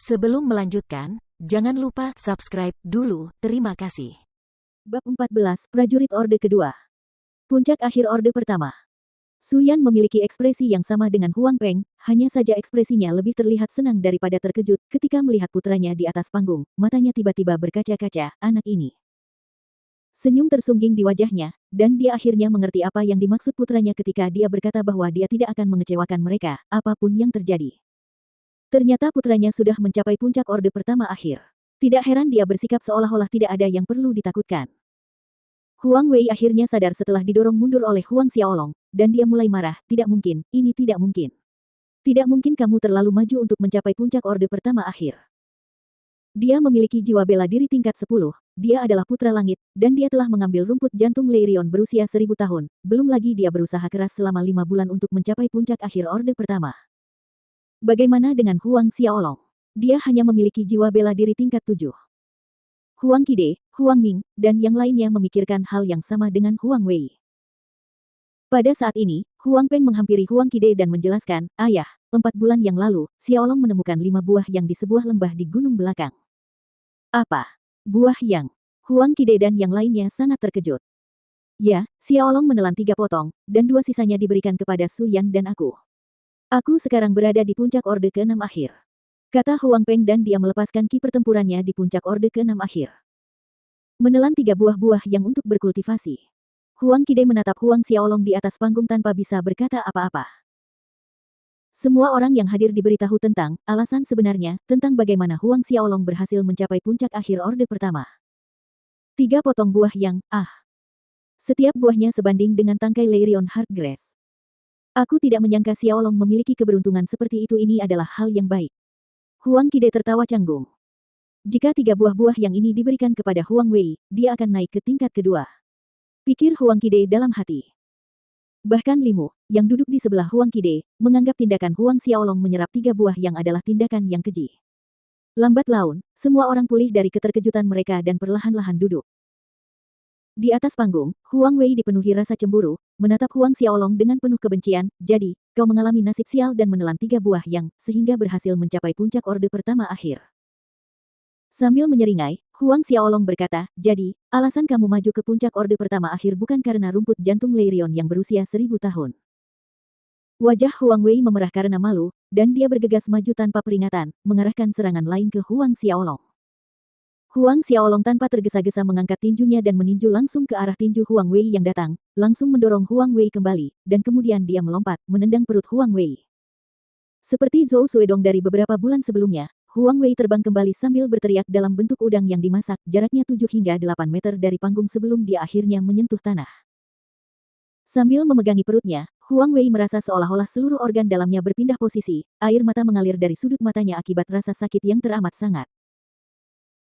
Sebelum melanjutkan, jangan lupa subscribe dulu. Terima kasih. Bab 14, Prajurit Orde Kedua. Puncak akhir Orde Pertama. Su Yan memiliki ekspresi yang sama dengan Huang Peng, hanya saja ekspresinya lebih terlihat senang daripada terkejut ketika melihat putranya di atas panggung. Matanya tiba-tiba berkaca-kaca, anak ini. Senyum tersungging di wajahnya, dan dia akhirnya mengerti apa yang dimaksud putranya ketika dia berkata bahwa dia tidak akan mengecewakan mereka, apapun yang terjadi. Ternyata putranya sudah mencapai puncak Orde Pertama akhir. Tidak heran dia bersikap seolah-olah tidak ada yang perlu ditakutkan. Huang Wei akhirnya sadar setelah didorong mundur oleh Huang Xiaolong, dan dia mulai marah, tidak mungkin, ini tidak mungkin. Tidak mungkin kamu terlalu maju untuk mencapai puncak Orde Pertama akhir. Dia memiliki jiwa bela diri tingkat 10, dia adalah putra langit, dan dia telah mengambil rumput jantung Leirion berusia 1000 tahun, belum lagi dia berusaha keras selama 5 bulan untuk mencapai puncak akhir Orde Pertama. Bagaimana dengan Huang Xiaolong? Dia hanya memiliki jiwa bela diri tingkat 7. Huang Qide, Huang Ming, dan yang lainnya memikirkan hal yang sama dengan Huang Wei. Pada saat ini, Huang Peng menghampiri Huang Qide dan menjelaskan, "Ayah, 4 bulan yang lalu, Xiaolong menemukan 5 buah yang di sebuah lembah di gunung belakang." "Apa? Buah yang?" Huang Qide dan yang lainnya sangat terkejut. "Ya, Xiaolong menelan 3 potong, dan 2 sisanya diberikan kepada Su Yan dan aku. Aku sekarang berada di puncak Orde ke-6 akhir," kata Huang Peng dan dia melepaskan ki pertempurannya di puncak Orde ke-6 akhir. Menelan 3 buah-buah yang untuk berkultivasi. Huang Qide menatap Huang Xiaolong di atas panggung tanpa bisa berkata apa-apa. Semua orang yang hadir diberitahu tentang alasan sebenarnya tentang bagaimana Huang Xiaolong berhasil mencapai puncak akhir Orde Pertama. 3 potong buah yang, setiap buahnya sebanding dengan tangkai Leirion Heartgrass. Aku tidak menyangka Xiaolong memiliki keberuntungan seperti itu, ini adalah hal yang baik. Huang Qide tertawa canggung. Jika 3 buah-buah yang ini diberikan kepada Huang Wei, dia akan naik ke tingkat kedua. Pikir Huang Qide dalam hati. Bahkan Limu, yang duduk di sebelah Huang Qide, menganggap tindakan Huang Xiaolong menyerap 3 buah yang adalah tindakan yang keji. Lambat laun, semua orang pulih dari keterkejutan mereka dan perlahan-lahan duduk. Di atas panggung, Huang Wei dipenuhi rasa cemburu, menatap Huang Xiaolong dengan penuh kebencian, "Jadi, kau mengalami nasib sial dan menelan 3 buah yang, sehingga berhasil mencapai puncak Orde Pertama akhir." Sambil menyeringai, Huang Xiaolong berkata, "Jadi, alasan kamu maju ke puncak Orde Pertama akhir bukan karena rumput jantung Leirion yang berusia 1000 tahun. Wajah Huang Wei memerah karena malu, dan dia bergegas maju tanpa peringatan, mengarahkan serangan lain ke Huang Xiaolong. Huang Xiaolong tanpa tergesa-gesa mengangkat tinjunya dan meninju langsung ke arah tinju Huang Wei yang datang, langsung mendorong Huang Wei kembali, dan kemudian dia melompat, menendang perut Huang Wei. Seperti Zhou Suedong dari beberapa bulan sebelumnya, Huang Wei terbang kembali sambil berteriak dalam bentuk udang yang dimasak, jaraknya 7 hingga 8 meter dari panggung sebelum dia akhirnya menyentuh tanah. Sambil memegangi perutnya, Huang Wei merasa seolah-olah seluruh organ dalamnya berpindah posisi, air mata mengalir dari sudut matanya akibat rasa sakit yang teramat sangat.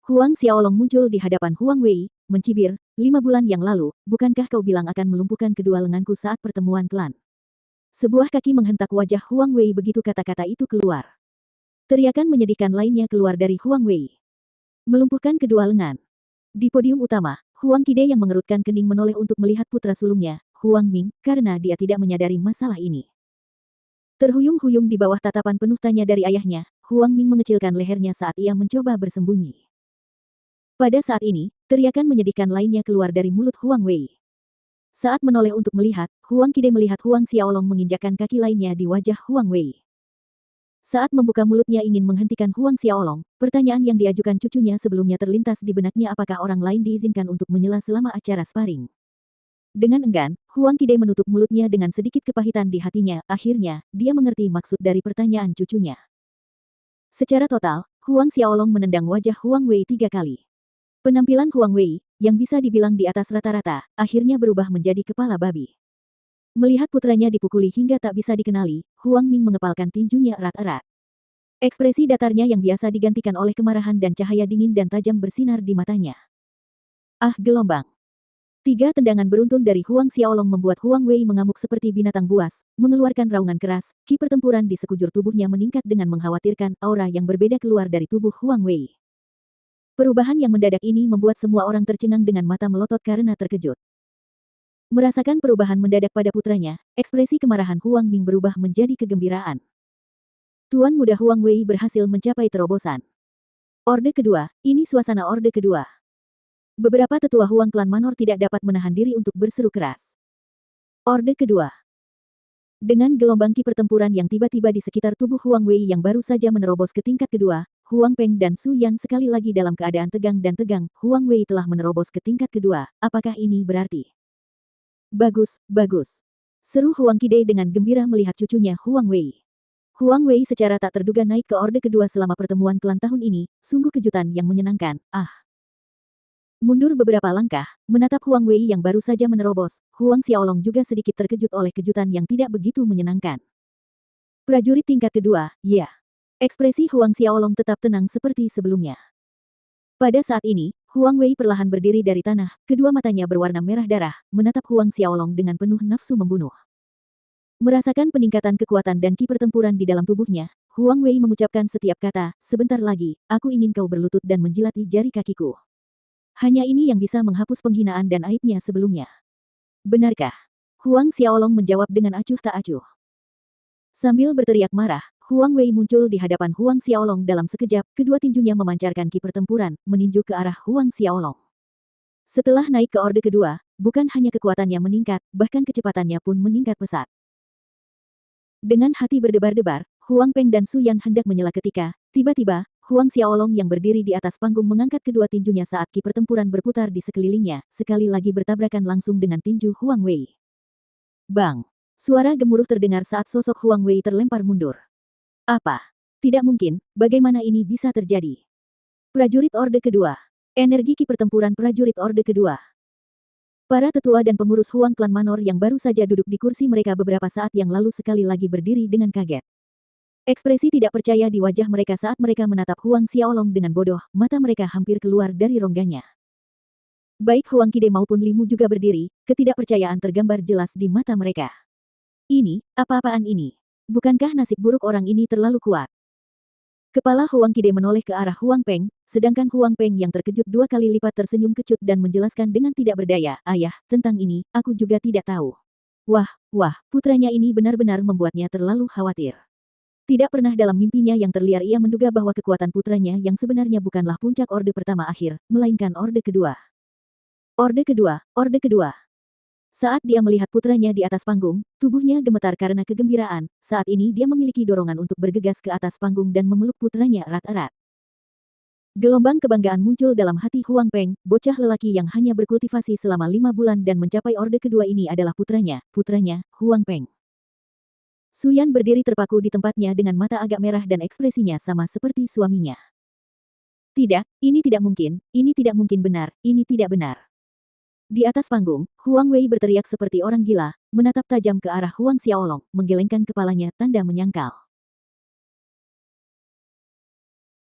Huang Xiaolong muncul di hadapan Huang Wei, mencibir, 5 bulan yang lalu, bukankah kau bilang akan melumpuhkan kedua lenganku saat pertemuan klan? Sebuah kaki menghentak wajah Huang Wei begitu kata-kata itu keluar. Teriakan menyedihkan lainnya keluar dari Huang Wei. Melumpuhkan kedua lengan. Di podium utama, Huang Qide yang mengerutkan kening menoleh untuk melihat putra sulungnya, Huang Ming, karena dia tidak menyadari masalah ini. Terhuyung-huyung di bawah tatapan penuh tanya dari ayahnya, Huang Ming mengecilkan lehernya saat ia mencoba bersembunyi. Pada saat ini, teriakan menyedihkan lainnya keluar dari mulut Huang Wei. Saat menoleh untuk melihat, Huang Qide melihat Huang Xiaolong menginjakkan kaki lainnya di wajah Huang Wei. Saat membuka mulutnya ingin menghentikan Huang Xiaolong, pertanyaan yang diajukan cucunya sebelumnya terlintas di benaknya, apakah orang lain diizinkan untuk menyela selama acara sparring. Dengan enggan, Huang Qide menutup mulutnya dengan sedikit kepahitan di hatinya, akhirnya, dia mengerti maksud dari pertanyaan cucunya. Secara total, Huang Xiaolong menendang wajah Huang Wei 3 kali. Penampilan Huang Wei, yang bisa dibilang di atas rata-rata, akhirnya berubah menjadi kepala babi. Melihat putranya dipukuli hingga tak bisa dikenali, Huang Ming mengepalkan tinjunya erat-erat. Ekspresi datarnya yang biasa digantikan oleh kemarahan dan cahaya dingin dan tajam bersinar di matanya. Ah, gelombang. 3 tendangan beruntun dari Huang Xiaolong membuat Huang Wei mengamuk seperti binatang buas, mengeluarkan raungan keras, ki pertempuran di sekujur tubuhnya meningkat dengan mengkhawatirkan, aura yang berbeda keluar dari tubuh Huang Wei. Perubahan yang mendadak ini membuat semua orang tercengang dengan mata melotot karena terkejut. Merasakan perubahan mendadak pada putranya, ekspresi kemarahan Huang Ming berubah menjadi kegembiraan. Tuan Muda Huang Wei berhasil mencapai terobosan. Orde kedua, ini suasana Orde kedua. Beberapa tetua Huang klan Manor tidak dapat menahan diri untuk berseru keras. Orde kedua. Dengan gelombang ki pertempuran yang tiba-tiba di sekitar tubuh Huang Wei yang baru saja menerobos ke tingkat kedua, Huang Peng dan Su Yan sekali lagi dalam keadaan tegang dan tegang. Huang Wei telah menerobos ke tingkat kedua. Apakah ini berarti? Bagus, bagus. Seru Huang Qide dengan gembira melihat cucunya Huang Wei. Huang Wei secara tak terduga naik ke orde kedua selama pertemuan klan tahun ini, sungguh kejutan yang menyenangkan. Mundur beberapa langkah, menatap Huang Wei yang baru saja menerobos, Huang Xiaolong juga sedikit terkejut oleh kejutan yang tidak begitu menyenangkan. Prajurit tingkat kedua, ya. Ekspresi Huang Xiaolong tetap tenang seperti sebelumnya. Pada saat ini, Huang Wei perlahan berdiri dari tanah, kedua matanya berwarna merah darah, menatap Huang Xiaolong dengan penuh nafsu membunuh. Merasakan peningkatan kekuatan dan ki pertempuran di dalam tubuhnya, Huang Wei mengucapkan setiap kata, sebentar lagi, aku ingin kau berlutut dan menjilati jari kakiku. Hanya ini yang bisa menghapus penghinaan dan aibnya sebelumnya. Benarkah? Huang Xiaolong menjawab dengan acuh tak acuh. Sambil berteriak marah, Huang Wei muncul di hadapan Huang Xiaolong dalam sekejap, kedua tinjunya memancarkan ki pertempuran, meninju ke arah Huang Xiaolong. Setelah naik ke orde kedua, bukan hanya kekuatannya meningkat, bahkan kecepatannya pun meningkat pesat. Dengan hati berdebar-debar, Huang Peng dan Su Yan hendak menyela ketika, tiba-tiba, Huang Xiaolong yang berdiri di atas panggung mengangkat kedua tinjunya saat ki pertempuran berputar di sekelilingnya, sekali lagi bertabrakan langsung dengan tinju Huang Wei. Bang! Suara gemuruh terdengar saat sosok Huang Wei terlempar mundur. Apa? Tidak mungkin, bagaimana ini bisa terjadi? Prajurit Orde Kedua. Energi ki pertempuran prajurit Orde Kedua. Para tetua dan pengurus Huang klan Manor yang baru saja duduk di kursi mereka beberapa saat yang lalu sekali lagi berdiri dengan kaget. Ekspresi tidak percaya di wajah mereka saat mereka menatap Huang Xiaolong dengan bodoh, mata mereka hampir keluar dari rongganya. Baik Huang Qide maupun Limu juga berdiri, ketidakpercayaan tergambar jelas di mata mereka. Ini, apa-apaan ini? Bukankah nasib buruk orang ini terlalu kuat? Kepala Huang Qide menoleh ke arah Huang Peng, sedangkan Huang Peng yang terkejut dua kali lipat tersenyum kecut dan menjelaskan dengan tidak berdaya, ayah, tentang ini, aku juga tidak tahu. Wah, putranya ini benar-benar membuatnya terlalu khawatir. Tidak pernah dalam mimpinya yang terliar ia menduga bahwa kekuatan putranya yang sebenarnya bukanlah puncak orde pertama akhir, melainkan orde kedua. Orde kedua, orde kedua. Saat dia melihat putranya di atas panggung, tubuhnya gemetar karena kegembiraan, saat ini dia memiliki dorongan untuk bergegas ke atas panggung dan memeluk putranya erat-erat. Gelombang kebanggaan muncul dalam hati Huang Peng, bocah lelaki yang hanya berkultivasi selama 5 bulan dan mencapai orde kedua ini adalah putranya, Huang Peng. Su Yan berdiri terpaku di tempatnya dengan mata agak merah dan ekspresinya sama seperti suaminya. Tidak, ini tidak mungkin benar, ini tidak benar. Di atas panggung, Huang Wei berteriak seperti orang gila, menatap tajam ke arah Huang Xiaolong, menggelengkan kepalanya tanda menyangkal.